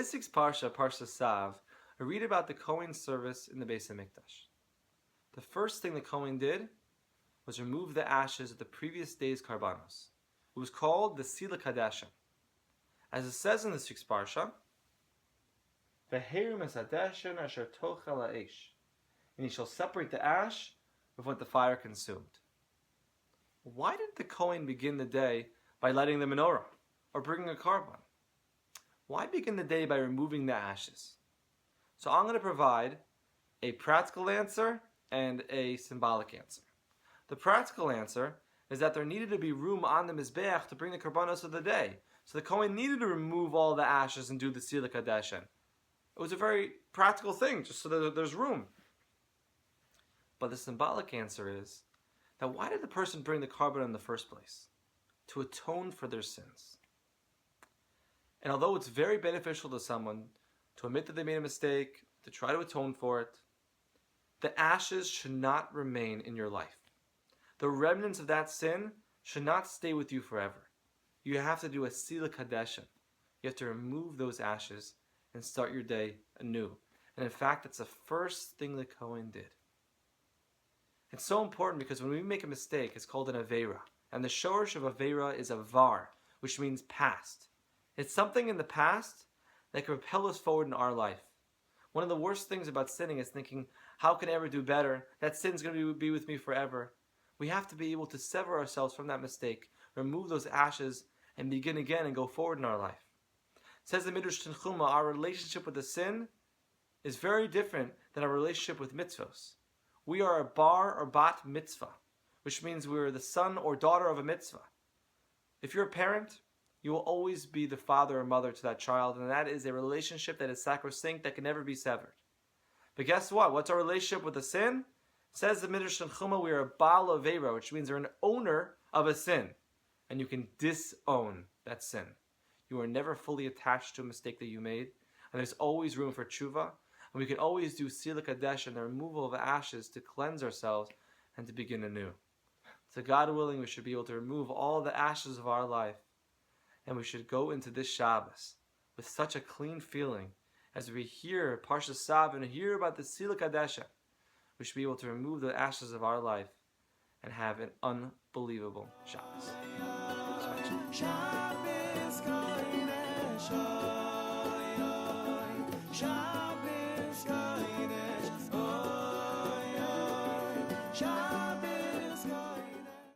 this week's Parshat Tzav, we read about the Kohen's service in the Beis Hamikdash. The first thing the Kohen did was remove the ashes of the previous day's karbanos. It was called the Sila Kadashim. As it says in this week's Parsha, V'herim esadeshen asher tochel ha'esh, and he shall separate the ash with what the fire consumed. Why did the Kohen begin the day by lighting the menorah or bringing a carbon? Why begin the day by removing the ashes? So I'm going to provide a practical answer and a symbolic answer. The practical answer is that there needed to be room on the Mizbeach to bring the karbanos of the day. So the Kohen needed to remove all the ashes and do the Sila Kadeshen. It was a very practical thing, just so that there's room. But the symbolic answer is that why did the person bring the carbon in the first place? To atone for their sins. And although it's very beneficial to someone to admit that they made a mistake, to try to atone for it, the ashes should not remain in your life. The remnants of that sin should not stay with you forever. You have to do a Sila Kadeshen. You have to remove those ashes and start your day anew. And in fact, that's the first thing the Kohen did. It's so important because when we make a mistake, it's called an Aveira. And the shorish of Aveira is Avar, which means past. It's something in the past that can propel us forward in our life. One of the worst things about sinning is thinking, how can I ever do better? That sin's going to be with me forever. We have to be able to sever ourselves from that mistake, remove those ashes, and begin again and go forward in our life. It says in Midrash Tanchuma, our relationship with the sin is very different than our relationship with mitzvos. We are a bar or bat mitzvah, which means we are the son or daughter of a mitzvah. If you're a parent, you will always be the father or mother to that child, and that is a relationship that is sacrosanct, that can never be severed. But guess what? What's our relationship with the sin? It says in Midrash Tanchuma, we are a Baal Aveira, which means you're an owner of a sin, and you can disown that sin. You are never fully attached to a mistake that you made, and there's always room for tshuva, and we can always do Sila Kadesh and the removal of ashes to cleanse ourselves and to begin anew. So God willing, we should be able to remove all the ashes of our life, and we should go into this Shabbos with such a clean feeling as we hear Parshat Tzav and hear about the Sila Kadesh. We should be able to remove the ashes of our life and have an unbelievable Shabbos. Shabbos